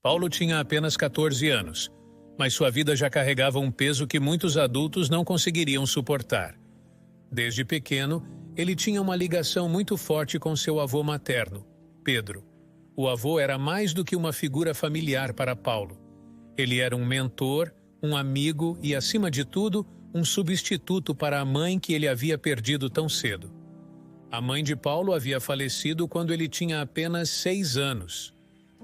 Paulo tinha apenas 14 anos, mas sua vida já carregava um peso que muitos adultos não conseguiriam suportar. Desde pequeno, ele tinha uma ligação muito forte com seu avô materno, Pedro. O avô era mais do que uma figura familiar para Paulo. Ele era um mentor, um amigo e, acima de tudo, um substituto para a mãe que ele havia perdido tão cedo. A mãe de Paulo havia falecido quando ele tinha apenas 6 anos.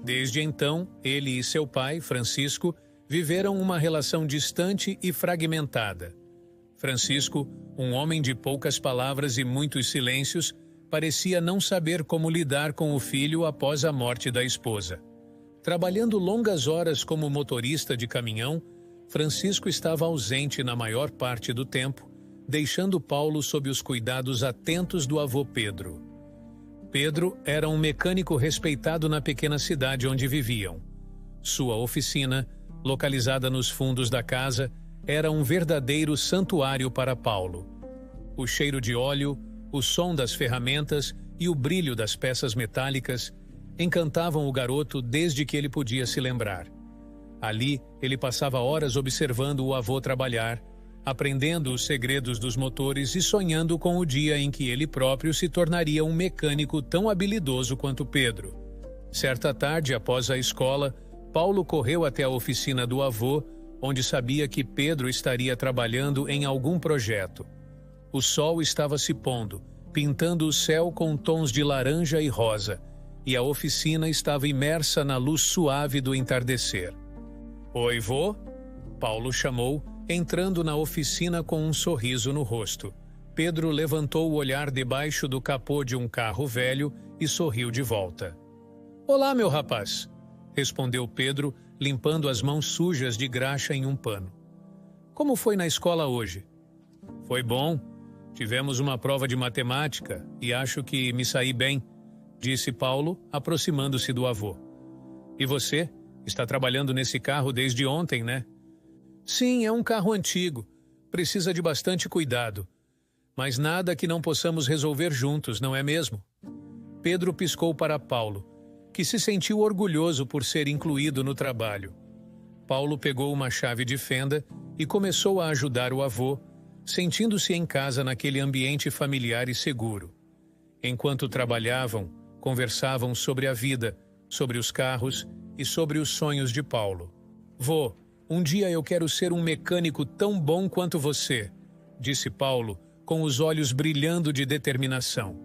Desde então, ele e seu pai, Francisco, viveram uma relação distante e fragmentada. Francisco, um homem de poucas palavras e muitos silêncios, parecia não saber como lidar com o filho após a morte da esposa. Trabalhando longas horas como motorista de caminhão, Francisco estava ausente na maior parte do tempo, deixando Paulo sob os cuidados atentos do avô Pedro. Pedro era um mecânico respeitado na pequena cidade onde viviam. Sua oficina, localizada nos fundos da casa, era um verdadeiro santuário para Paulo. O cheiro de óleo, o som das ferramentas e o brilho das peças metálicas encantavam o garoto desde que ele podia se lembrar. Ali, ele passava horas observando o avô trabalhar, aprendendo os segredos dos motores e sonhando com o dia em que ele próprio se tornaria um mecânico tão habilidoso quanto Pedro. Certa tarde, após a escola, Paulo correu até a oficina do avô, onde sabia que Pedro estaria trabalhando em algum projeto. O sol estava se pondo, pintando o céu com tons de laranja e rosa, e a oficina estava imersa na luz suave do entardecer. "Oi, vô?" Paulo chamou, entrando na oficina com um sorriso no rosto. Pedro levantou o olhar debaixo do capô de um carro velho e sorriu de volta. "Olá, meu rapaz", respondeu Pedro, limpando as mãos sujas de graxa em um pano. "Como foi na escola hoje?" "Foi bom. Tivemos uma prova de matemática e acho que me saí bem", disse Paulo, aproximando-se do avô. "E você? Está trabalhando nesse carro desde ontem, né?" "Sim, é um carro antigo. Precisa de bastante cuidado. Mas nada que não possamos resolver juntos, não é mesmo?" Pedro piscou para Paulo, que se sentiu orgulhoso por ser incluído no trabalho. Paulo pegou uma chave de fenda e começou a ajudar o avô, sentindo-se em casa naquele ambiente familiar e seguro. Enquanto trabalhavam, conversavam sobre a vida, sobre os carros e sobre os sonhos de Paulo. "Vô, um dia eu quero ser um mecânico tão bom quanto você", disse Paulo, com os olhos brilhando de determinação.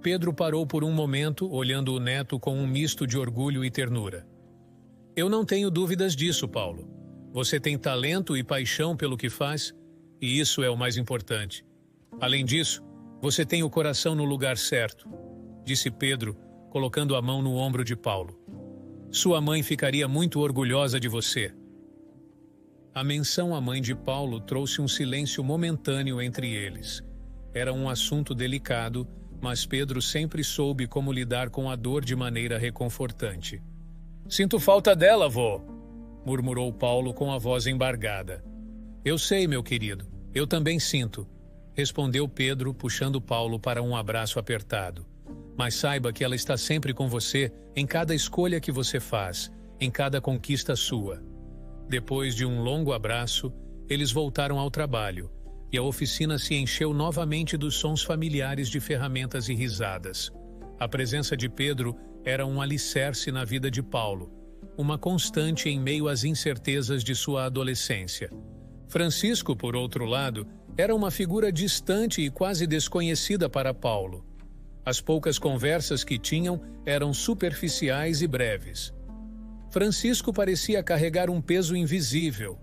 Pedro parou por um momento, olhando o neto com um misto de orgulho e ternura. "Eu não tenho dúvidas disso, Paulo. Você tem talento e paixão pelo que faz, e isso é o mais importante. Além disso, você tem o coração no lugar certo", disse Pedro, colocando a mão no ombro de Paulo. "Sua mãe ficaria muito orgulhosa de você." A menção à mãe de Paulo trouxe um silêncio momentâneo entre eles. Era um assunto delicado, mas Pedro sempre soube como lidar com a dor de maneira reconfortante. "Sinto falta dela, vô", murmurou Paulo com a voz embargada. "Eu sei, meu querido, eu também sinto", respondeu Pedro, puxando Paulo para um abraço apertado. "Mas saiba que ela está sempre com você em cada escolha que você faz, em cada conquista sua." Depois de um longo abraço, eles voltaram ao trabalho, e a oficina se encheu novamente dos sons familiares de ferramentas e risadas. A presença de Pedro era um alicerce na vida de Paulo, uma constante em meio às incertezas de sua adolescência. Francisco, por outro lado, era uma figura distante e quase desconhecida para Paulo. As poucas conversas que tinham eram superficiais e breves. Francisco parecia carregar um peso invisível,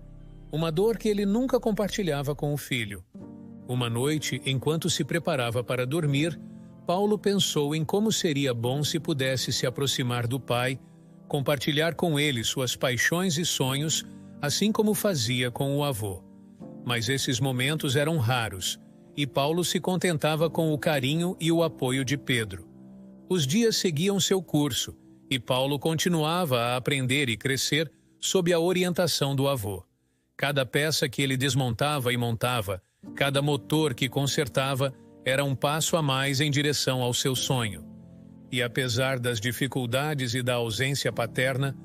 uma dor que ele nunca compartilhava com o filho. Uma noite, enquanto se preparava para dormir, Paulo pensou em como seria bom se pudesse se aproximar do pai, compartilhar com ele suas paixões e sonhos, assim como fazia com o avô. Mas esses momentos eram raros, e Paulo se contentava com o carinho e o apoio de Pedro. Os dias seguiam seu curso, e Paulo continuava a aprender e crescer sob a orientação do avô. Cada peça que ele desmontava e montava, cada motor que consertava, era um passo a mais em direção ao seu sonho. E apesar das dificuldades e da ausência paterna,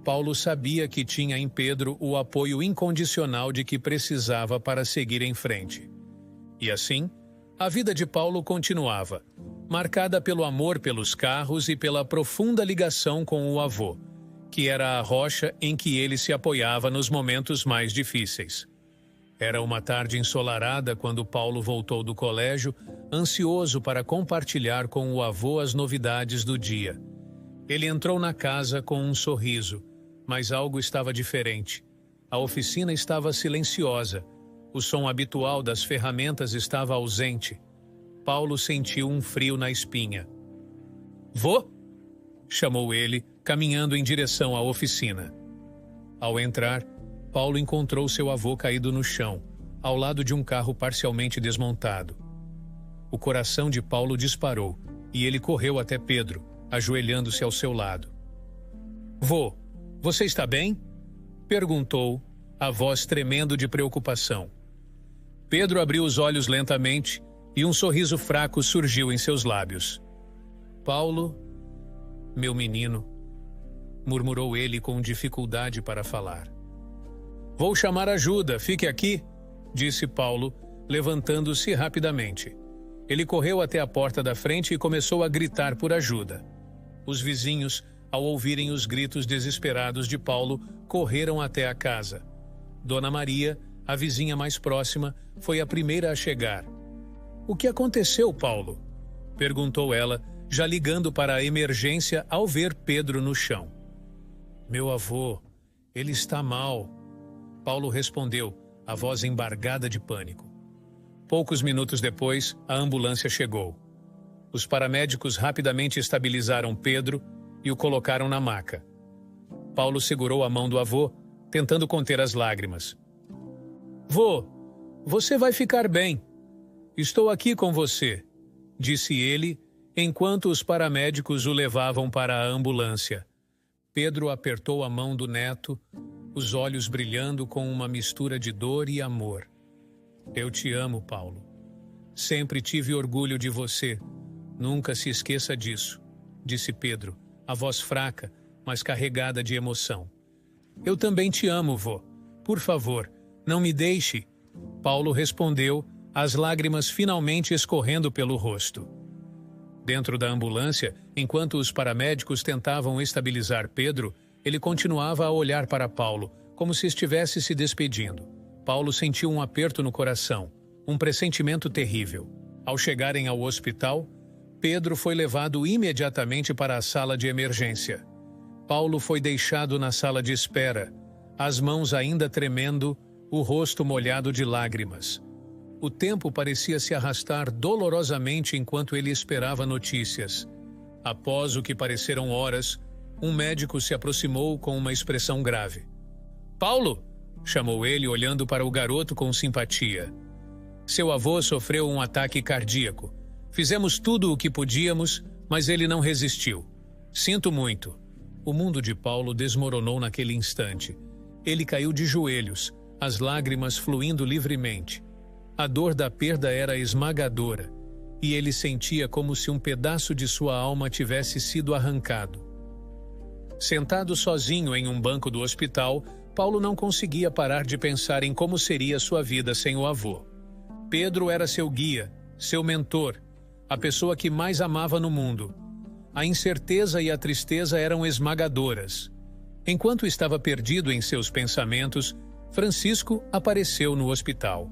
Paulo sabia que tinha em Pedro o apoio incondicional de que precisava para seguir em frente. E assim, a vida de Paulo continuava, marcada pelo amor pelos carros e pela profunda ligação com o avô, que era a rocha em que ele se apoiava nos momentos mais difíceis. Era uma tarde ensolarada quando Paulo voltou do colégio, ansioso para compartilhar com o avô as novidades do dia. Ele entrou na casa com um sorriso, mas algo estava diferente. A oficina estava silenciosa. O som habitual das ferramentas estava ausente. Paulo sentiu um frio na espinha. "Vô?" chamou ele, caminhando em direção à oficina. Ao entrar, Paulo encontrou seu avô caído no chão, ao lado de um carro parcialmente desmontado. O coração de Paulo disparou e ele correu até Pedro, ajoelhando-se ao seu lado. "Vô, você está bem?" perguntou, a voz tremendo de preocupação. Pedro abriu os olhos lentamente e um sorriso fraco surgiu em seus lábios. "Paulo, meu menino", murmurou ele com dificuldade para falar. "Vou chamar ajuda, fique aqui", disse Paulo, levantando-se rapidamente. Ele correu até a porta da frente e começou a gritar por ajuda. Os vizinhos, ao ouvirem os gritos desesperados de Paulo, correram até a casa. Dona Maria, a vizinha mais próxima, foi a primeira a chegar. "O que aconteceu, Paulo?" perguntou ela, já ligando para a emergência ao ver Pedro no chão. "Meu avô, ele está mal", Paulo respondeu, a voz embargada de pânico. Poucos minutos depois, a ambulância chegou. Os paramédicos rapidamente estabilizaram Pedro e o colocaram na maca. Paulo segurou a mão do avô, tentando conter as lágrimas. "Vô, você vai ficar bem. Estou aqui com você", disse ele, enquanto os paramédicos o levavam para a ambulância. Pedro apertou a mão do neto, os olhos brilhando com uma mistura de dor e amor. "Eu te amo, Paulo. Sempre tive orgulho de você. Nunca se esqueça disso", disse Pedro, a voz fraca, mas carregada de emoção. "Eu também te amo, vô. Por favor, não me deixe", Paulo respondeu, as lágrimas finalmente escorrendo pelo rosto. Dentro da ambulância, enquanto os paramédicos tentavam estabilizar Pedro, ele continuava a olhar para Paulo, como se estivesse se despedindo. Paulo sentiu um aperto no coração, um pressentimento terrível. Ao chegarem ao hospital, Pedro foi levado imediatamente para a sala de emergência. Paulo foi deixado na sala de espera, as mãos ainda tremendo, o rosto molhado de lágrimas. O tempo parecia se arrastar dolorosamente enquanto ele esperava notícias. Após o que pareceram horas, um médico se aproximou com uma expressão grave. "Paulo!" chamou ele, olhando para o garoto com simpatia. "Seu avô sofreu um ataque cardíaco. Fizemos tudo o que podíamos, mas ele não resistiu. Sinto muito." O mundo de Paulo desmoronou naquele instante. Ele caiu de joelhos, as lágrimas fluindo livremente. A dor da perda era esmagadora, e ele sentia como se um pedaço de sua alma tivesse sido arrancado. Sentado sozinho em um banco do hospital, Paulo não conseguia parar de pensar em como seria sua vida sem o avô. Pedro era seu guia, seu mentor, a pessoa que mais amava no mundo. A incerteza e a tristeza eram esmagadoras. Enquanto estava perdido em seus pensamentos, Francisco apareceu no hospital.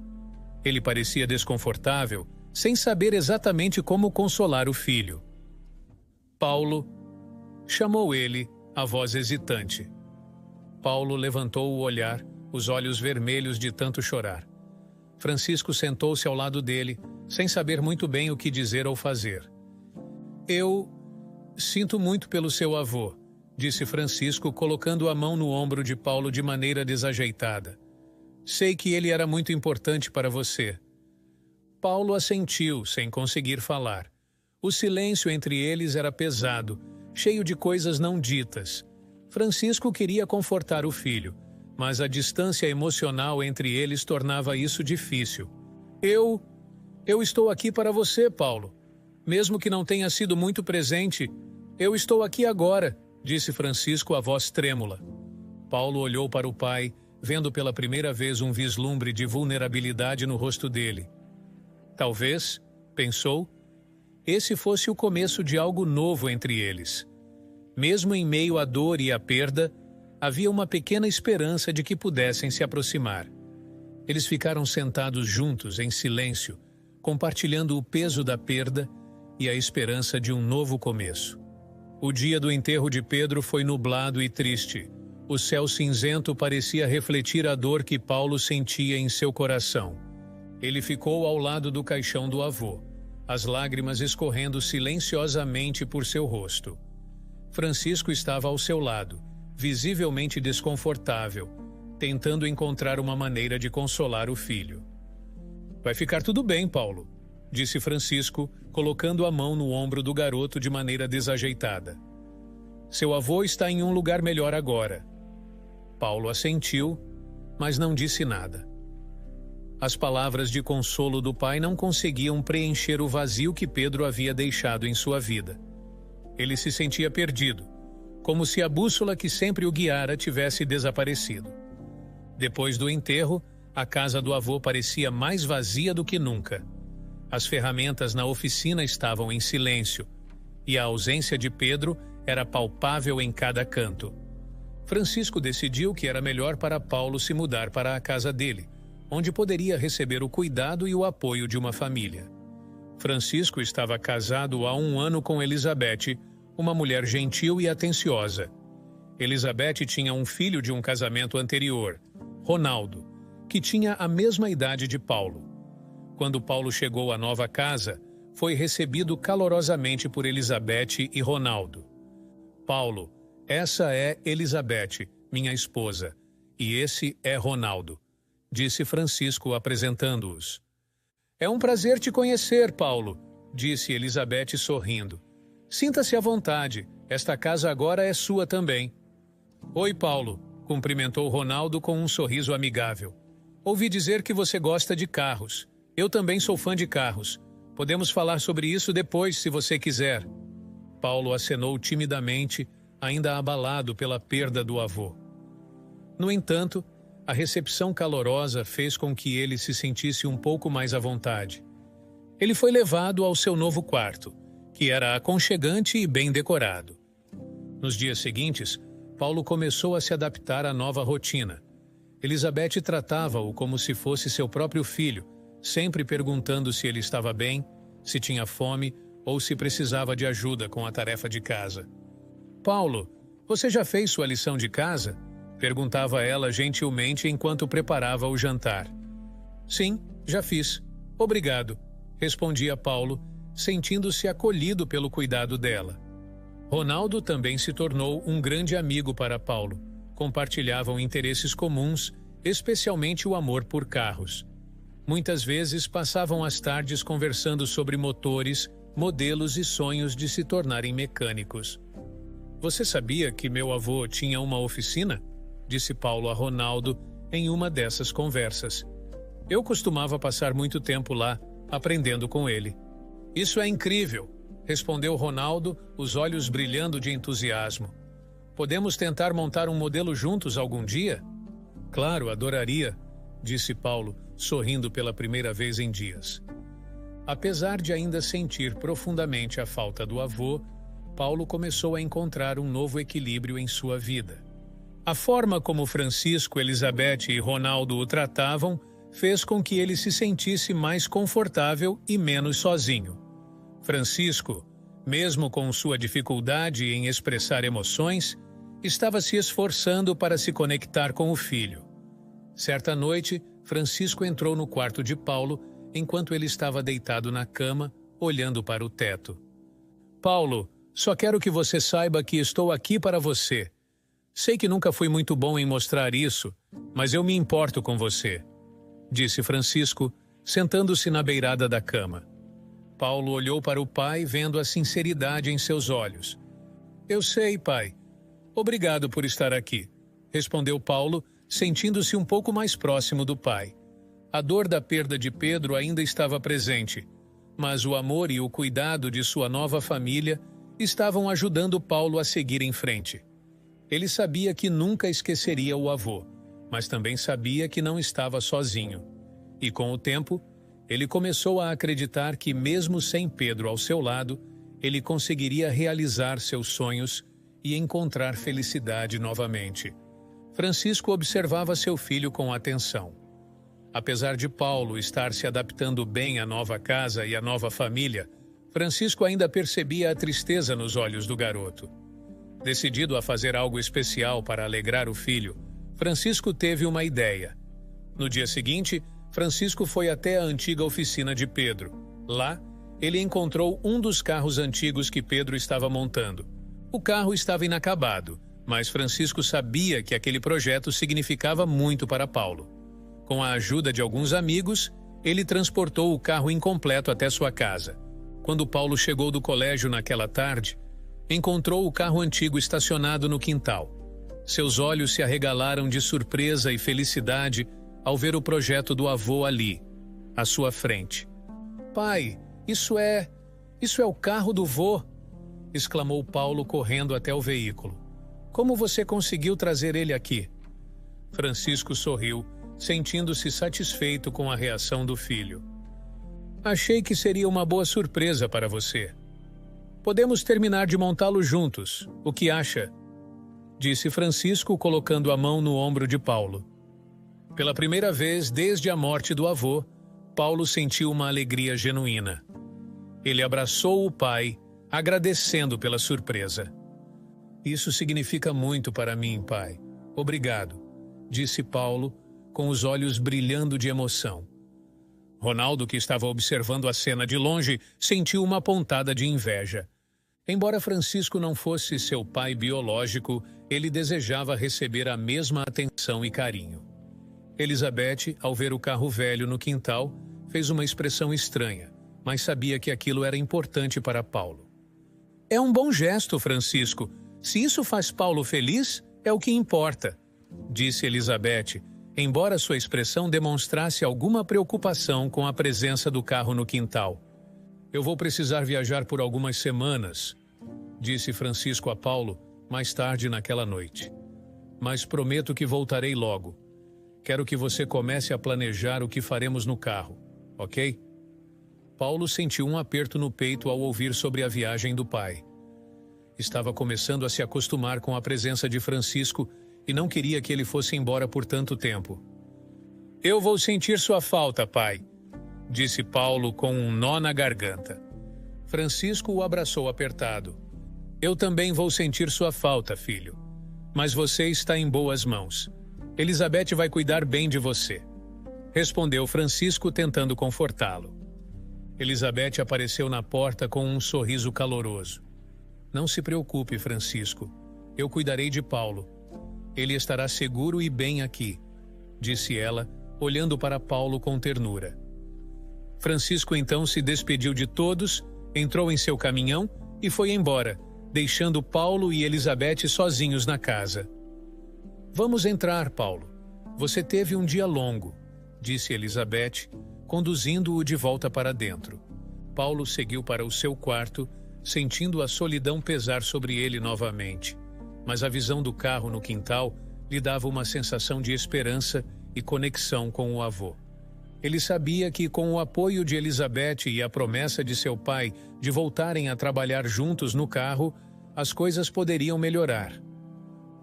Ele parecia desconfortável, sem saber exatamente como consolar o filho. "Paulo", chamou ele, a voz hesitante. Paulo levantou o olhar, os olhos vermelhos de tanto chorar. Francisco sentou-se ao lado dele, sem saber muito bem o que dizer ou fazer. "Eu sinto muito pelo seu avô", disse Francisco, colocando a mão no ombro de Paulo de maneira desajeitada. "Sei que ele era muito importante para você." Paulo assentiu, sem conseguir falar. O silêncio entre eles era pesado, cheio de coisas não ditas. Francisco queria confortar o filho, mas a distância emocional entre eles tornava isso difícil. Eu estou aqui para você, Paulo. Mesmo que não tenha sido muito presente, eu estou aqui agora", disse Francisco, a voz trêmula. Paulo olhou para o pai, vendo pela primeira vez um vislumbre de vulnerabilidade no rosto dele. Talvez, pensou, esse fosse o começo de algo novo entre eles. Mesmo em meio à dor e à perda, havia uma pequena esperança de que pudessem se aproximar. Eles ficaram sentados juntos, em silêncio, compartilhando o peso da perda e a esperança de um novo começo. O dia do enterro de Pedro foi nublado e triste. O céu cinzento parecia refletir a dor que Paulo sentia em seu coração. Ele ficou ao lado do caixão do avô, as lágrimas escorrendo silenciosamente por seu rosto. Francisco estava ao seu lado, visivelmente desconfortável, tentando encontrar uma maneira de consolar o filho. Vai ficar tudo bem, Paulo, disse Francisco, colocando a mão no ombro do garoto de maneira desajeitada. Seu avô está em um lugar melhor agora. Paulo assentiu, mas não disse nada. As palavras de consolo do pai não conseguiam preencher o vazio que Pedro havia deixado em sua vida. Ele se sentia perdido, como se a bússola que sempre o guiara tivesse desaparecido. Depois do enterro, a casa do avô parecia mais vazia do que nunca. As ferramentas na oficina estavam em silêncio, e a ausência de Pedro era palpável em cada canto. Francisco decidiu que era melhor para Paulo se mudar para a casa dele, onde poderia receber o cuidado e o apoio de uma família. Francisco estava casado há 1 ano com Elizabeth, uma mulher gentil e atenciosa. Elizabeth tinha um filho de um casamento anterior, Ronaldo, que tinha a mesma idade de Paulo. Quando Paulo chegou à nova casa, foi recebido calorosamente por Elizabeth e Ronaldo. Paulo, essa é Elizabeth, minha esposa, e esse é Ronaldo, disse Francisco apresentando-os. É um prazer te conhecer, Paulo, disse Elizabeth sorrindo. Sinta-se à vontade, esta casa agora é sua também. Oi, Paulo, cumprimentou Ronaldo com um sorriso amigável. Ouvi dizer que você gosta de carros. Eu também sou fã de carros. Podemos falar sobre isso depois, se você quiser. Paulo acenou timidamente, ainda abalado pela perda do avô. No entanto, a recepção calorosa fez com que ele se sentisse um pouco mais à vontade. Ele foi levado ao seu novo quarto, que era aconchegante e bem decorado. Nos dias seguintes, Paulo começou a se adaptar à nova rotina. Elizabeth tratava-o como se fosse seu próprio filho, sempre perguntando se ele estava bem, se tinha fome ou se precisava de ajuda com a tarefa de casa. Paulo, você já fez sua lição de casa? Perguntava ela gentilmente enquanto preparava o jantar. Sim, já fiz. Obrigado, respondia Paulo, sentindo-se acolhido pelo cuidado dela. Ronaldo também se tornou um grande amigo para Paulo. Compartilhavam interesses comuns, especialmente o amor por carros. Muitas vezes passavam as tardes conversando sobre motores, modelos e sonhos de se tornarem mecânicos. Você sabia que meu avô tinha uma oficina? Disse Paulo a Ronaldo em uma dessas conversas. Eu costumava passar muito tempo lá, aprendendo com ele. Isso é incrível, respondeu Ronaldo, os olhos brilhando de entusiasmo. Podemos tentar montar um modelo juntos algum dia? Claro, adoraria, disse Paulo, sorrindo pela primeira vez em dias. Apesar de ainda sentir profundamente a falta do avô, Paulo começou a encontrar um novo equilíbrio em sua vida. A forma como Francisco, Elizabeth e Ronaldo o tratavam fez com que ele se sentisse mais confortável e menos sozinho. Francisco, mesmo com sua dificuldade em expressar emoções, estava se esforçando para se conectar com o filho. Certa noite, Francisco entrou no quarto de Paulo enquanto ele estava deitado na cama, olhando para o teto. Paulo, só quero que você saiba que estou aqui para você. Sei que nunca fui muito bom em mostrar isso, mas eu me importo com você, disse Francisco, sentando-se na beirada da cama. Paulo olhou para o pai, vendo a sinceridade em seus olhos. Eu sei, pai. Obrigado por estar aqui, respondeu Paulo, sentindo-se um pouco mais próximo do pai. A dor da perda de Pedro ainda estava presente, mas o amor e o cuidado de sua nova família estavam ajudando Paulo a seguir em frente. Ele sabia que nunca esqueceria o avô, mas também sabia que não estava sozinho. E com o tempo, ele começou a acreditar que, mesmo sem Pedro ao seu lado, ele conseguiria realizar seus sonhos e encontrar felicidade novamente. Francisco observava seu filho com atenção. Apesar de Paulo estar se adaptando bem à nova casa e à nova família, Francisco ainda percebia a tristeza nos olhos do garoto. Decidido a fazer algo especial para alegrar o filho, Francisco teve uma ideia. No dia seguinte, Francisco foi até a antiga oficina de Pedro. Lá, ele encontrou um dos carros antigos que Pedro estava montando. O carro estava inacabado, mas Francisco sabia que aquele projeto significava muito para Paulo. Com a ajuda de alguns amigos, ele transportou o carro incompleto até sua casa. Quando Paulo chegou do colégio naquela tarde, encontrou o carro antigo estacionado no quintal. Seus olhos se arregalaram de surpresa e felicidade ao ver o projeto do avô ali, à sua frente. "Pai, isso é o carro do vô!" exclamou Paulo correndo até o veículo. "Como você conseguiu trazer ele aqui?" Francisco sorriu, sentindo-se satisfeito com a reação do filho. "Achei que seria uma boa surpresa para você. Podemos terminar de montá-lo juntos. O que acha?" disse Francisco, colocando a mão no ombro de Paulo. Pela primeira vez desde a morte do avô, Paulo sentiu uma alegria genuína. Ele abraçou o pai, agradecendo pela surpresa. "Isso significa muito para mim, pai. Obrigado", disse Paulo, com os olhos brilhando de emoção. Ronaldo, que estava observando a cena de longe, sentiu uma pontada de inveja. Embora Francisco não fosse seu pai biológico, ele desejava receber a mesma atenção e carinho. Elizabeth, ao ver o carro velho no quintal, fez uma expressão estranha, mas sabia que aquilo era importante para Paulo. "É um bom gesto, Francisco. Se isso faz Paulo feliz, é o que importa", disse Elizabeth, embora sua expressão demonstrasse alguma preocupação com a presença do carro no quintal. "Eu vou precisar viajar por algumas semanas", disse Francisco a Paulo mais tarde naquela noite. "Mas prometo que voltarei logo. Quero que você comece a planejar o que faremos no carro, ok?" Paulo sentiu um aperto no peito ao ouvir sobre a viagem do pai. Estava começando a se acostumar com a presença de Francisco e não queria que ele fosse embora por tanto tempo. "Eu vou sentir sua falta, pai", disse Paulo com um nó na garganta. Francisco o abraçou apertado. "Eu também vou sentir sua falta, filho. Mas você está em boas mãos. Elizabeth vai cuidar bem de você", respondeu Francisco, tentando confortá-lo. Elizabeth apareceu na porta com um sorriso caloroso. "Não se preocupe, Francisco. Eu cuidarei de Paulo. Ele estará seguro e bem aqui", disse ela, olhando para Paulo com ternura. Francisco então se despediu de todos, entrou em seu caminhão e foi embora, deixando Paulo e Elizabeth sozinhos na casa. "Vamos entrar, Paulo. Você teve um dia longo", disse Elizabeth, conduzindo-o de volta para dentro. Paulo seguiu para o seu quarto, sentindo a solidão pesar sobre ele novamente. Mas a visão do carro no quintal lhe dava uma sensação de esperança e conexão com o avô. Ele sabia que, com o apoio de Elizabeth e a promessa de seu pai de voltarem a trabalhar juntos no carro, as coisas poderiam melhorar.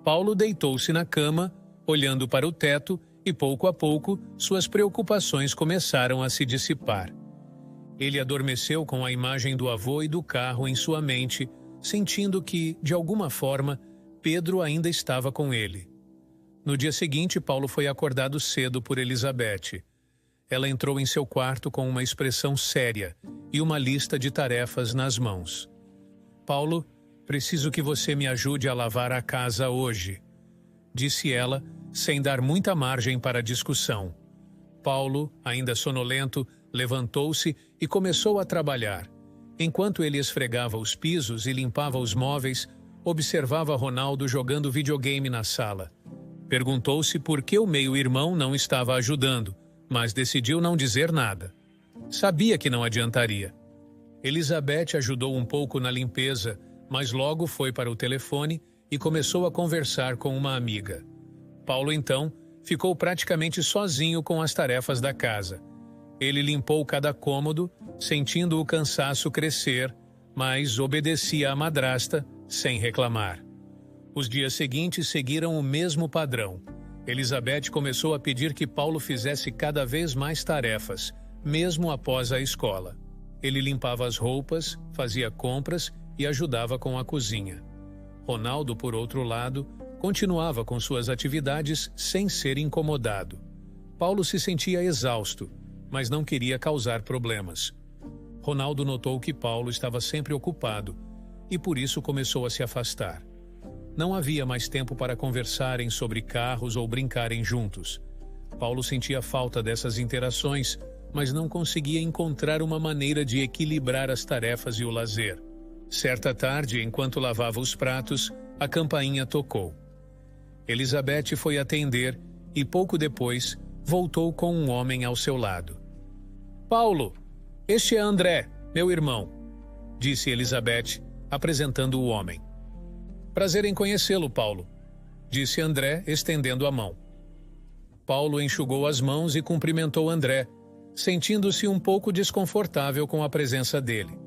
Paulo deitou-se na cama, olhando para o teto, e pouco a pouco suas preocupações começaram a se dissipar. Ele adormeceu com a imagem do avô e do carro em sua mente, sentindo que, de alguma forma, Pedro ainda estava com ele. No dia seguinte, Paulo foi acordado cedo por Elizabeth. Ela entrou em seu quarto com uma expressão séria e uma lista de tarefas nas mãos. "Paulo, preciso que você me ajude a lavar a casa hoje", disse ela, sem dar muita margem para discussão. Paulo, ainda sonolento, levantou-se e começou a trabalhar. Enquanto ele esfregava os pisos e limpava os móveis, observava Ronaldo jogando videogame na sala. Perguntou-se por que o meio-irmão não estava ajudando, mas decidiu não dizer nada. Sabia que não adiantaria. Elizabeth ajudou um pouco na limpeza, mas logo foi para o telefone e começou a conversar com uma amiga. Paulo, então, ficou praticamente sozinho com as tarefas da casa. Ele limpou cada cômodo, sentindo o cansaço crescer, mas obedecia à madrasta sem reclamar. Os dias seguintes seguiram o mesmo padrão. Elizabeth começou a pedir que Paulo fizesse cada vez mais tarefas, mesmo após a escola. Ele limpava as roupas, fazia compras e ajudava com a cozinha. Ronaldo, por outro lado, continuava com suas atividades sem ser incomodado. Paulo se sentia exausto, mas não queria causar problemas. Ronaldo notou que Paulo estava sempre ocupado e por isso começou a se afastar. Não havia mais tempo para conversarem sobre carros ou brincarem juntos. Paulo sentia falta dessas interações, mas não conseguia encontrar uma maneira de equilibrar as tarefas e o lazer. Certa tarde, enquanto lavava os pratos, a campainha tocou. Elizabeth foi atender e, pouco depois, voltou com um homem ao seu lado. "Paulo, este é André, meu irmão", disse Elizabeth, apresentando o homem. "Prazer em conhecê-lo, Paulo", disse André, estendendo a mão. Paulo enxugou as mãos e cumprimentou André, sentindo-se um pouco desconfortável com a presença dele.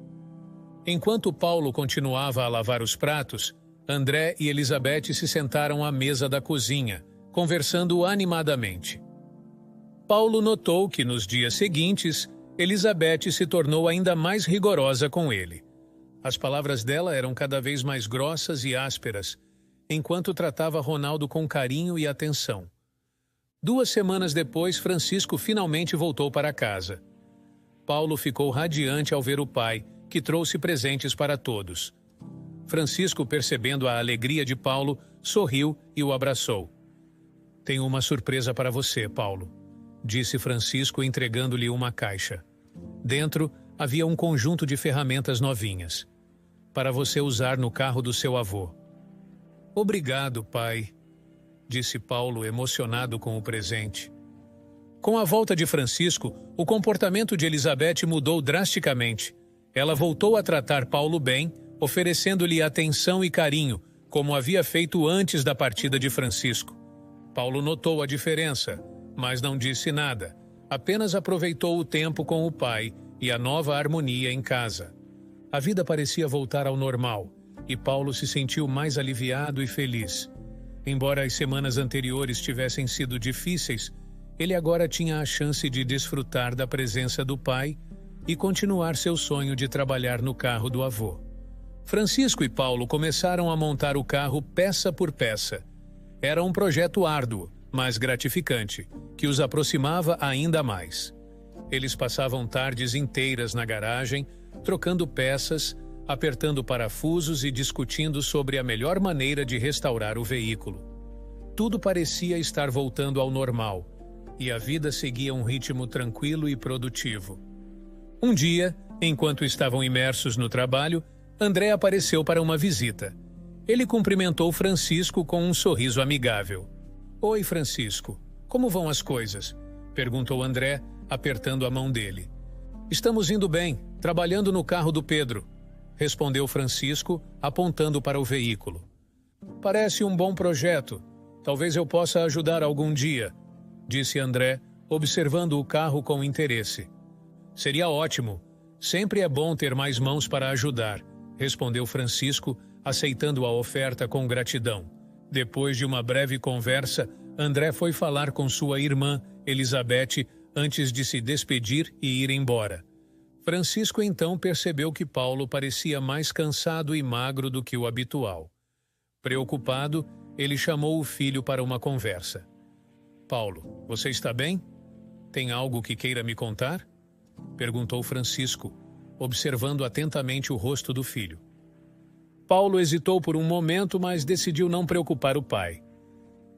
Enquanto Paulo continuava a lavar os pratos, André e Elizabeth se sentaram à mesa da cozinha, conversando animadamente. Paulo notou que nos dias seguintes, Elizabeth se tornou ainda mais rigorosa com ele. As palavras dela eram cada vez mais grossas e ásperas, enquanto tratava Ronaldo com carinho e atenção. 2 semanas depois, Francisco finalmente voltou para casa. Paulo ficou radiante ao ver o pai, que trouxe presentes para todos. Francisco, percebendo a alegria de Paulo, sorriu e o abraçou. "Tenho uma surpresa para você, Paulo", disse Francisco, entregando-lhe uma caixa. Dentro havia um conjunto de ferramentas novinhas, para você usar no carro do seu avô. "Obrigado, pai", disse Paulo, emocionado com o presente. Com a volta de Francisco, o comportamento de Elizabeth mudou drasticamente. Ela voltou a tratar Paulo bem, oferecendo-lhe atenção e carinho, como havia feito antes da partida de Francisco. Paulo notou a diferença, mas não disse nada, apenas aproveitou o tempo com o pai e a nova harmonia em casa. A vida parecia voltar ao normal, e Paulo se sentiu mais aliviado e feliz. Embora as semanas anteriores tivessem sido difíceis, ele agora tinha a chance de desfrutar da presença do pai e continuar seu sonho de trabalhar no carro do avô. Francisco e Paulo começaram a montar o carro peça por peça. Era um projeto árduo, mas gratificante, que os aproximava ainda mais. Eles passavam tardes inteiras na garagem, trocando peças, apertando parafusos e discutindo sobre a melhor maneira de restaurar o veículo. Tudo parecia estar voltando ao normal, e a vida seguia um ritmo tranquilo e produtivo. Um dia, enquanto estavam imersos no trabalho, André apareceu para uma visita. Ele cumprimentou Francisco com um sorriso amigável. "Oi, Francisco. Como vão as coisas?" perguntou André, apertando a mão dele. "Estamos indo bem, trabalhando no carro do Pedro", respondeu Francisco, apontando para o veículo. "Parece um bom projeto. Talvez eu possa ajudar algum dia", disse André, observando o carro com interesse. "Seria ótimo. Sempre é bom ter mais mãos para ajudar", respondeu Francisco, aceitando a oferta com gratidão. Depois de uma breve conversa, André foi falar com sua irmã, Elizabeth, antes de se despedir e ir embora. Francisco então percebeu que Paulo parecia mais cansado e magro do que o habitual. Preocupado, ele chamou o filho para uma conversa. "Paulo, você está bem? Tem algo que queira me contar?" perguntou Francisco, observando atentamente o rosto do filho. Paulo hesitou por um momento, mas decidiu não preocupar o pai.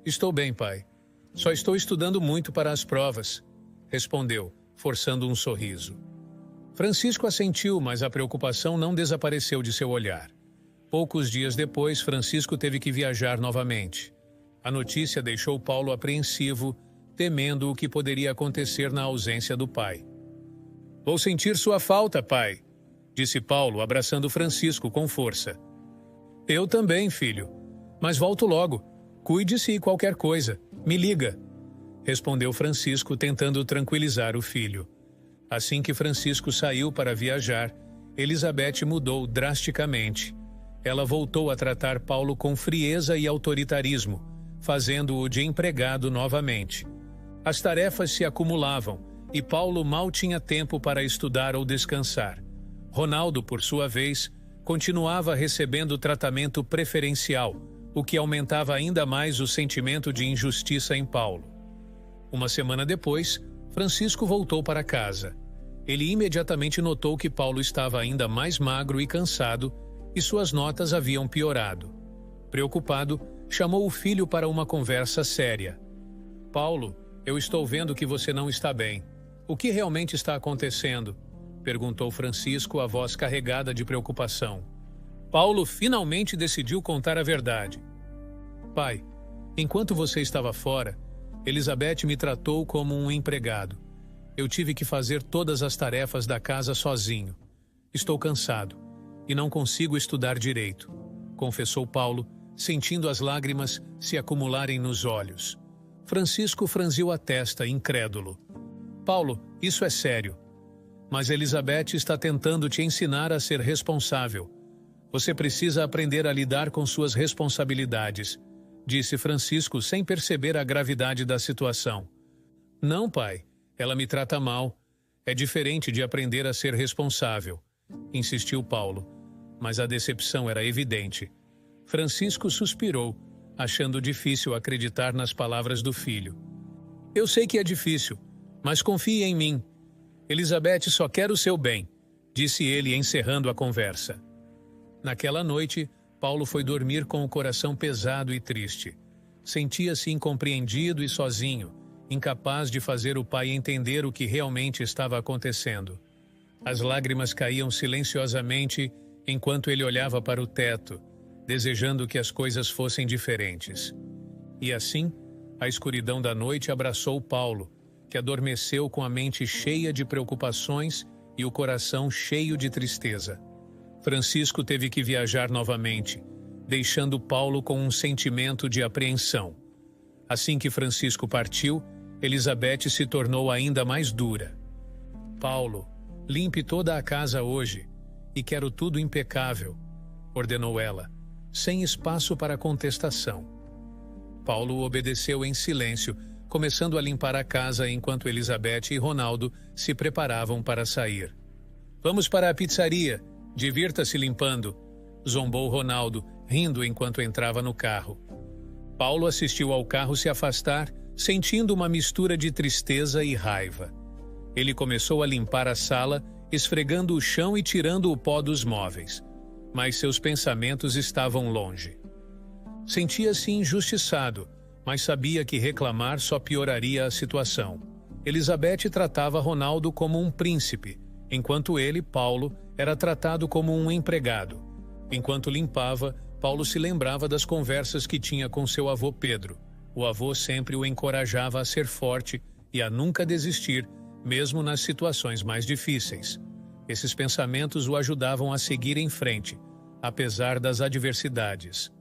"Estou bem, pai. Só estou estudando muito para as provas", respondeu, forçando um sorriso. Francisco assentiu, mas a preocupação não desapareceu de seu olhar. Poucos dias depois, Francisco teve que viajar novamente. A notícia deixou Paulo apreensivo, temendo o que poderia acontecer na ausência do pai. "Vou sentir sua falta, pai", disse Paulo, abraçando Francisco com força. "Eu também, filho. Mas volto logo. Cuide-se e qualquer coisa. Me liga, respondeu Francisco, tentando tranquilizar o filho. Assim que Francisco saiu para viajar, Elizabeth mudou drasticamente. Ela voltou a tratar Paulo com frieza e autoritarismo, fazendo-o de empregado novamente. As tarefas se acumulavam e Paulo mal tinha tempo para estudar ou descansar. Ronaldo, por sua vez, continuava recebendo tratamento preferencial, o que aumentava ainda mais o sentimento de injustiça em Paulo. Uma semana depois, Francisco voltou para casa. Ele imediatamente notou que Paulo estava ainda mais magro e cansado, e suas notas haviam piorado. Preocupado, chamou o filho para uma conversa séria. Paulo, eu estou vendo que você não está bem. O que realmente está acontecendo? Perguntou Francisco, a voz carregada de preocupação. Paulo finalmente decidiu contar a verdade. Pai, enquanto você estava fora, Elizabeth me tratou como um empregado. Eu tive que fazer todas as tarefas da casa sozinho. Estou cansado e não consigo estudar direito, confessou Paulo, sentindo as lágrimas se acumularem nos olhos. Francisco franziu a testa, incrédulo. Paulo, isso é sério. Mas Elizabeth está tentando te ensinar a ser responsável. Você precisa aprender a lidar com suas responsabilidades, disse Francisco sem perceber a gravidade da situação. Não, pai, ela me trata mal. É diferente de aprender a ser responsável, insistiu Paulo, mas a decepção era evidente. Francisco suspirou, achando difícil acreditar nas palavras do filho. Eu sei que é difícil, mas confie em mim. Elizabeth só quer o seu bem, disse ele, encerrando a conversa. Naquela noite, Paulo foi dormir com o coração pesado e triste. Sentia-se incompreendido e sozinho, incapaz de fazer o pai entender o que realmente estava acontecendo. As lágrimas caíam silenciosamente enquanto ele olhava para o teto, desejando que as coisas fossem diferentes. E assim, a escuridão da noite abraçou Paulo, que adormeceu com a mente cheia de preocupações e o coração cheio de tristeza. Francisco teve que viajar novamente, deixando Paulo com um sentimento de apreensão. Assim que Francisco partiu, Elizabeth se tornou ainda mais dura. Paulo, limpe toda a casa hoje e quero tudo impecável, ordenou ela, sem espaço para contestação. Paulo obedeceu em silêncio, começando a limpar a casa enquanto Elizabeth e Ronaldo se preparavam para sair. Vamos para a pizzaria, divirta-se limpando, zombou Ronaldo, rindo enquanto entrava no carro. Paulo assistiu ao carro se afastar, sentindo uma mistura de tristeza e raiva. Ele começou a limpar a sala, esfregando o chão e tirando o pó dos móveis. Mas seus pensamentos estavam longe. Sentia-se injustiçado, mas sabia que reclamar só pioraria a situação. Elizabeth tratava Ronaldo como um príncipe, enquanto ele, Paulo, era tratado como um empregado. Enquanto limpava, Paulo se lembrava das conversas que tinha com seu avô Pedro. O avô sempre o encorajava a ser forte e a nunca desistir, mesmo nas situações mais difíceis. Esses pensamentos o ajudavam a seguir em frente, apesar das adversidades.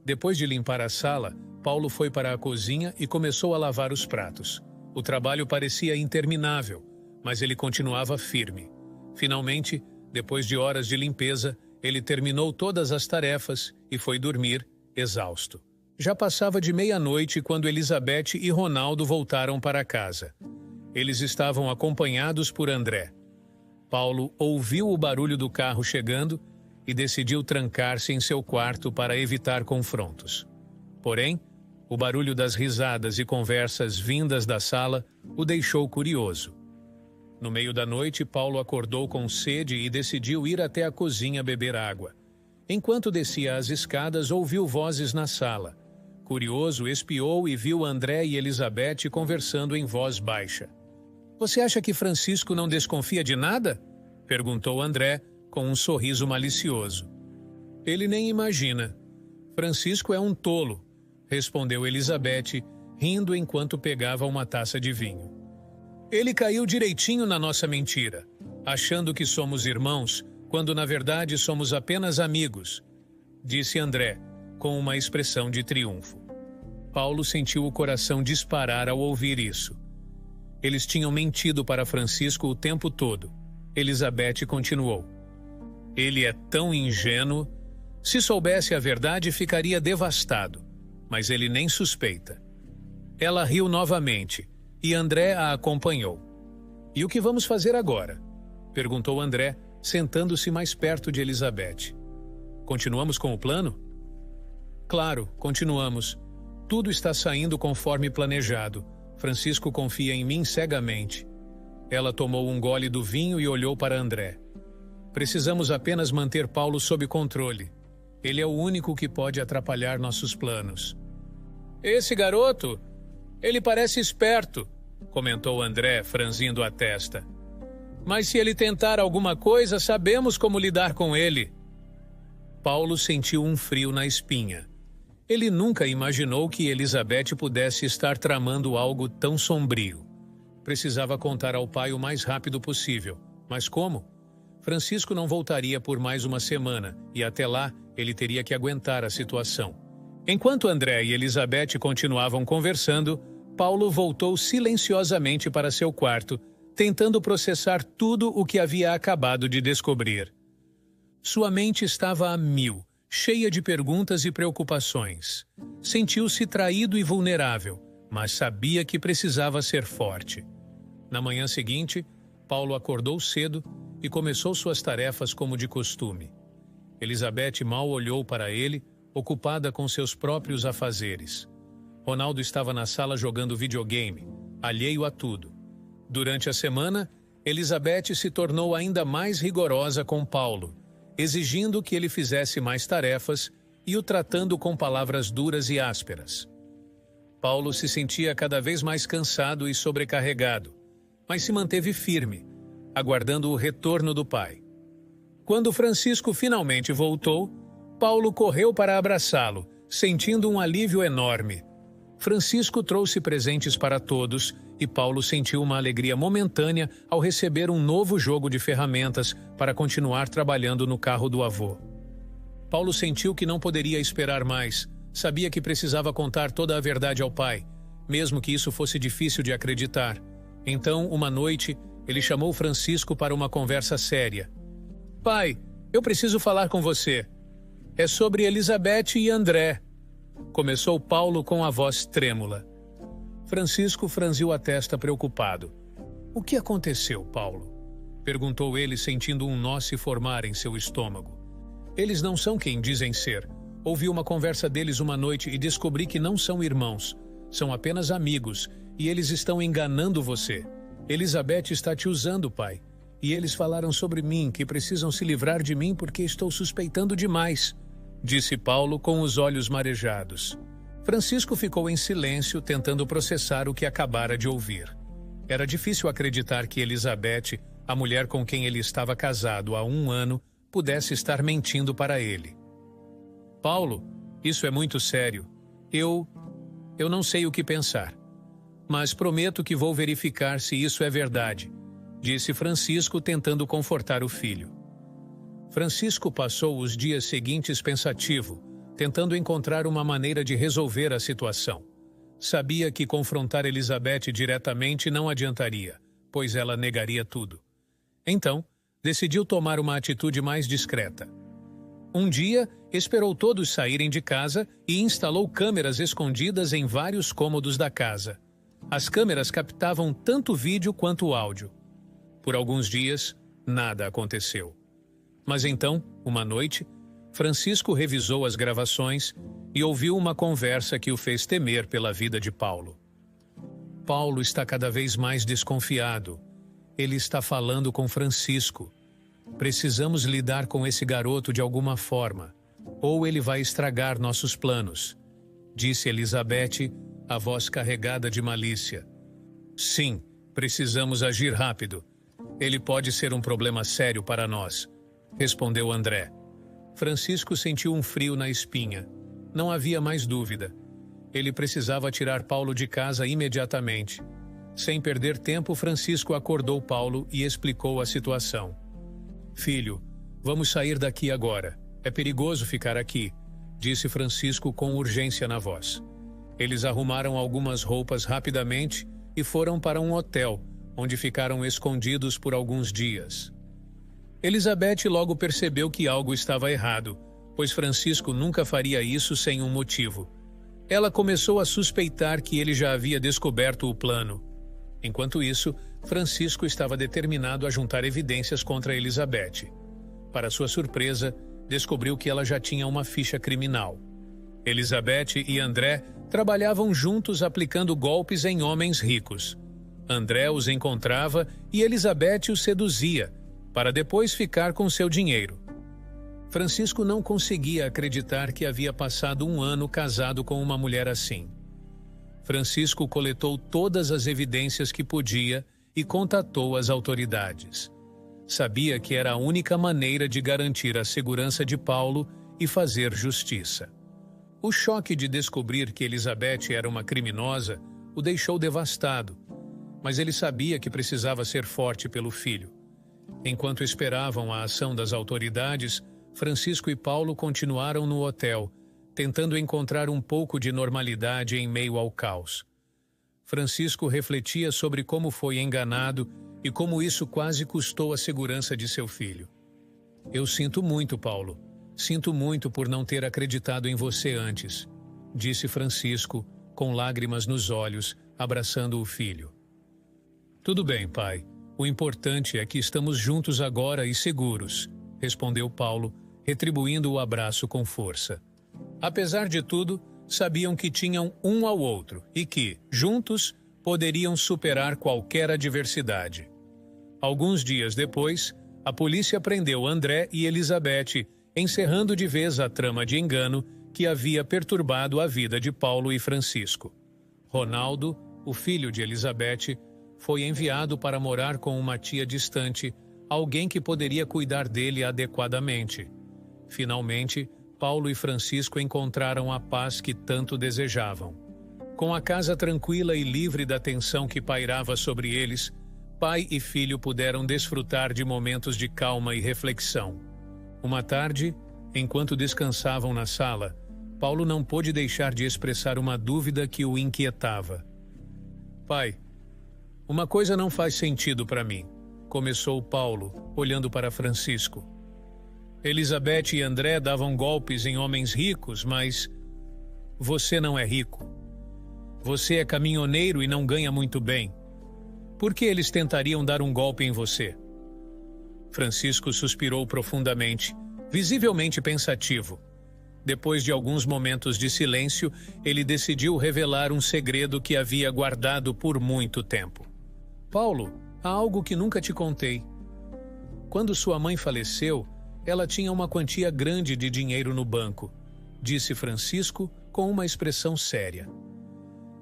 Depois de limpar a sala, Paulo foi para a cozinha e começou a lavar os pratos. O trabalho parecia interminável, mas ele continuava firme. Finalmente, depois de horas de limpeza, ele terminou todas as tarefas e foi dormir, exausto. Já passava de meia-noite quando Elizabeth e Ronaldo voltaram para casa. Eles estavam acompanhados por André. Paulo ouviu o barulho do carro chegando e decidiu trancar-se em seu quarto para evitar confrontos. Porém, o barulho das risadas e conversas vindas da sala o deixou curioso. No meio da noite, Paulo acordou com sede e decidiu ir até a cozinha beber água. Enquanto descia as escadas, ouviu vozes na sala. Curioso, espiou e viu André e Elizabeth conversando em voz baixa. Você acha que Francisco não desconfia de nada? Perguntou André, com um sorriso malicioso. Ele nem imagina. Francisco é um tolo, respondeu Elizabeth, rindo enquanto pegava uma taça de vinho. Ele caiu direitinho na nossa mentira, achando que somos irmãos, quando na verdade somos apenas amigos, disse André, com uma expressão de triunfo. Paulo sentiu o coração disparar ao ouvir isso. Eles tinham mentido para Francisco o tempo todo. Elizabeth continuou. Ele é tão ingênuo. Se soubesse a verdade, ficaria devastado. Mas ele nem suspeita. Ela riu novamente, e André a acompanhou. E o que vamos fazer agora? Perguntou André, sentando-se mais perto de Elizabeth. Continuamos com o plano? Claro, continuamos. Tudo está saindo conforme planejado. Francisco confia em mim cegamente. Ela tomou um gole do vinho e olhou para André. Precisamos apenas manter Paulo sob controle. Ele é o único que pode atrapalhar nossos planos. Esse garoto, ele parece esperto, comentou André, franzindo a testa. Mas se ele tentar alguma coisa, sabemos como lidar com ele. Paulo sentiu um frio na espinha. Ele nunca imaginou que Elizabeth pudesse estar tramando algo tão sombrio. Precisava contar ao pai o mais rápido possível. Mas como? Francisco não voltaria por mais uma semana, e até lá ele teria que aguentar a situação. Enquanto André e Elizabeth continuavam conversando, Paulo voltou silenciosamente para seu quarto, tentando processar tudo o que havia acabado de descobrir. Sua mente estava a mil, cheia de perguntas e preocupações. Sentiu-se traído e vulnerável, mas sabia que precisava ser forte. Na manhã seguinte, Paulo acordou cedo e começou suas tarefas como de costume. Elizabeth mal olhou para ele, ocupada com seus próprios afazeres. Ronaldo estava na sala jogando videogame, alheio a tudo. Durante a semana, Elizabeth se tornou ainda mais rigorosa com Paulo, exigindo que ele fizesse mais tarefas e o tratando com palavras duras e ásperas. Paulo se sentia cada vez mais cansado e sobrecarregado, mas se manteve firme, aguardando o retorno do pai. Quando Francisco finalmente voltou, Paulo correu para abraçá-lo, sentindo um alívio enorme. Francisco trouxe presentes para todos e Paulo sentiu uma alegria momentânea ao receber um novo jogo de ferramentas para continuar trabalhando no carro do avô. Paulo sentiu que não poderia esperar mais, sabia que precisava contar toda a verdade ao pai, mesmo que isso fosse difícil de acreditar. Então, uma noite, ele chamou Francisco para uma conversa séria. Pai, eu preciso falar com você. É sobre Elizabeth e André. Começou Paulo com a voz trêmula. Francisco franziu a testa preocupado. O que aconteceu, Paulo? Perguntou ele, sentindo um nó se formar em seu estômago. Eles não são quem dizem ser. Ouvi uma conversa deles uma noite e descobri que não são irmãos. São apenas amigos e eles estão enganando você. Elizabeth está te usando, pai. E eles falaram sobre mim, que precisam se livrar de mim porque estou suspeitando demais, disse Paulo com os olhos marejados. Francisco ficou em silêncio, tentando processar o que acabara de ouvir. Era difícil acreditar que Elizabeth, a mulher com quem ele estava casado há 1 ano, pudesse estar mentindo para ele. Paulo, isso é muito sério. Eu não sei o que pensar. Mas prometo que vou verificar se isso é verdade, disse Francisco, tentando confortar o filho. Francisco passou os dias seguintes pensativo, tentando encontrar uma maneira de resolver a situação. Sabia que confrontar Elizabeth diretamente não adiantaria, pois ela negaria tudo. Então, decidiu tomar uma atitude mais discreta. Um dia, esperou todos saírem de casa e instalou câmeras escondidas em vários cômodos da casa. As câmeras captavam tanto vídeo quanto áudio. Por alguns dias, nada aconteceu. Mas então, uma noite, Francisco revisou as gravações e ouviu uma conversa que o fez temer pela vida de Paulo. Paulo está cada vez mais desconfiado. Ele está falando com Francisco. Precisamos lidar com esse garoto de alguma forma, ou ele vai estragar nossos planos, disse Elizabeth, a voz carregada de malícia. Sim, precisamos agir rápido. Ele pode ser um problema sério para nós, respondeu André. Francisco sentiu um frio na espinha. Não havia mais dúvida. Ele precisava tirar Paulo de casa imediatamente. Sem perder tempo, Francisco acordou Paulo e explicou a situação. Filho, vamos sair daqui agora. É perigoso ficar aqui, disse Francisco com urgência na voz. Eles arrumaram algumas roupas rapidamente e foram para um hotel, onde ficaram escondidos por alguns dias. Elizabeth logo percebeu que algo estava errado, pois Francisco nunca faria isso sem um motivo. Ela começou a suspeitar que ele já havia descoberto o plano. Enquanto isso, Francisco estava determinado a juntar evidências contra Elizabeth. Para sua surpresa, descobriu que ela já tinha uma ficha criminal. Elizabeth e André trabalhavam juntos aplicando golpes em homens ricos. André os encontrava e Elizabeth os seduzia, para depois ficar com seu dinheiro. Francisco não conseguia acreditar que havia passado um ano casado com uma mulher assim. Francisco coletou todas as evidências que podia e contatou as autoridades. Sabia que era a única maneira de garantir a segurança de Paulo e fazer justiça. O choque de descobrir que Elizabeth era uma criminosa o deixou devastado, mas ele sabia que precisava ser forte pelo filho. Enquanto esperavam a ação das autoridades, Francisco e Paulo continuaram no hotel, tentando encontrar um pouco de normalidade em meio ao caos. Francisco refletia sobre como foi enganado e como isso quase custou a segurança de seu filho. Eu sinto muito, Paulo. Sinto muito por não ter acreditado em você antes, disse Francisco, com lágrimas nos olhos, abraçando o filho. Tudo bem, pai. O importante é que estamos juntos agora e seguros, respondeu Paulo, retribuindo o abraço com força. Apesar de tudo, sabiam que tinham um ao outro e que, juntos, poderiam superar qualquer adversidade. Alguns dias depois, a polícia prendeu André e Elizabeth, encerrando de vez a trama de engano que havia perturbado a vida de Paulo e Francisco. Ronaldo, o filho de Elizabeth, foi enviado para morar com uma tia distante, alguém que poderia cuidar dele adequadamente. Finalmente, Paulo e Francisco encontraram a paz que tanto desejavam. Com a casa tranquila e livre da tensão que pairava sobre eles, pai e filho puderam desfrutar de momentos de calma e reflexão. Uma tarde, enquanto descansavam na sala, Paulo não pôde deixar de expressar uma dúvida que o inquietava. Pai, uma coisa não faz sentido para mim, começou Paulo, olhando para Francisco. Elizabeth e André davam golpes em homens ricos, mas você não é rico. Você é caminhoneiro e não ganha muito bem. Por que eles tentariam dar um golpe em você? Francisco suspirou profundamente, visivelmente pensativo. Depois de alguns momentos de silêncio, ele decidiu revelar um segredo que havia guardado por muito tempo. Paulo, há algo que nunca te contei. Quando sua mãe faleceu, ela tinha uma quantia grande de dinheiro no banco, disse Francisco com uma expressão séria.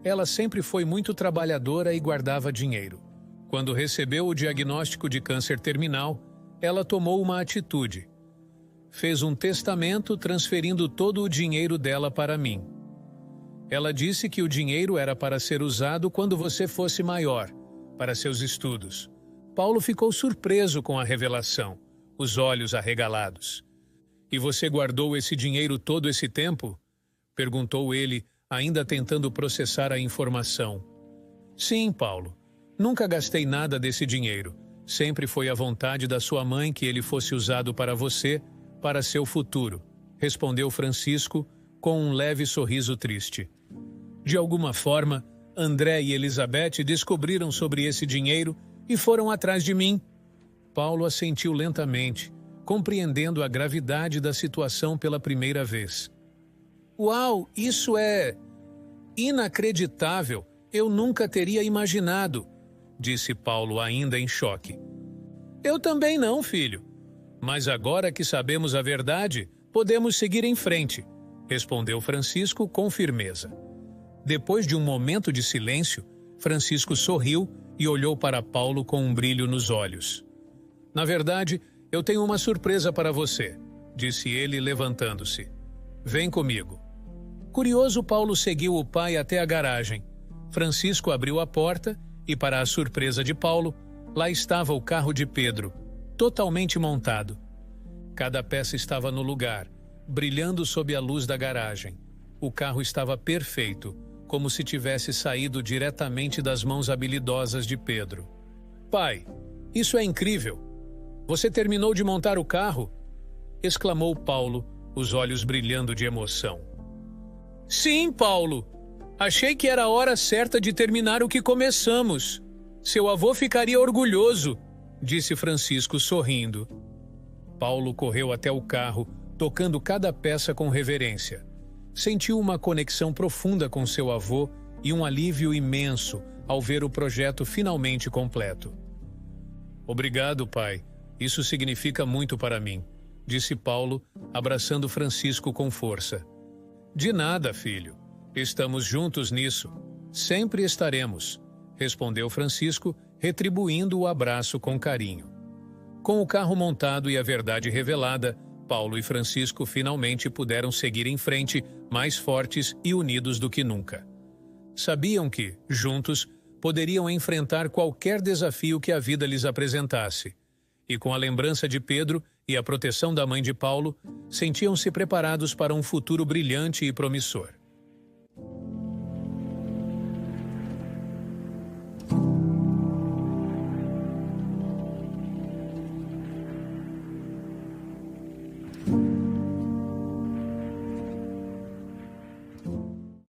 Ela sempre foi muito trabalhadora e guardava dinheiro. Quando recebeu o diagnóstico de câncer terminal, ela tomou uma atitude. Fez um testamento transferindo todo o dinheiro dela para mim. Ela disse que o dinheiro era para ser usado quando você fosse maior, para seus estudos. Paulo ficou surpreso com a revelação, os olhos arregalados. E você guardou esse dinheiro todo esse tempo? Perguntou ele, ainda tentando processar a informação. Sim, Paulo. Nunca gastei nada desse dinheiro. Sempre foi a vontade da sua mãe que ele fosse usado para você, para seu futuro, respondeu Francisco com um leve sorriso triste. De alguma forma, André e Elizabeth descobriram sobre esse dinheiro e foram atrás de mim. Paulo assentiu lentamente, compreendendo a gravidade da situação pela primeira vez. Uau, isso é inacreditável! Eu nunca teria imaginado, disse Paulo ainda em choque. Eu também não, filho. Mas agora que sabemos a verdade, podemos seguir em frente, respondeu Francisco com firmeza. Depois de um momento de silêncio, Francisco sorriu e olhou para Paulo com um brilho nos olhos. Na verdade, eu tenho uma surpresa para você, disse ele levantando-se. Vem comigo. Curioso, Paulo seguiu o pai até a garagem. Francisco abriu a porta e, para a surpresa de Paulo, lá estava o carro de Pedro, totalmente montado. Cada peça estava no lugar, brilhando sob a luz da garagem. O carro estava perfeito, como se tivesse saído diretamente das mãos habilidosas de Pedro. "Pai, isso é incrível! Você terminou de montar o carro?" exclamou Paulo, os olhos brilhando de emoção. "Sim, Paulo! Achei que era a hora certa de terminar o que começamos. Seu avô ficaria orgulhoso", disse Francisco sorrindo. Paulo correu até o carro, tocando cada peça com reverência. Sentiu uma conexão profunda com seu avô e um alívio imenso ao ver o projeto finalmente completo. "Obrigado, pai. Isso significa muito para mim", disse Paulo, abraçando Francisco com força. "De nada, filho. Estamos juntos nisso. Sempre estaremos", respondeu Francisco, retribuindo o abraço com carinho. Com o carro montado e a verdade revelada, Paulo e Francisco finalmente puderam seguir em frente, mais fortes e unidos do que nunca. Sabiam que, juntos, poderiam enfrentar qualquer desafio que a vida lhes apresentasse. E com a lembrança de Pedro e a proteção da mãe de Paulo, sentiam-se preparados para um futuro brilhante e promissor.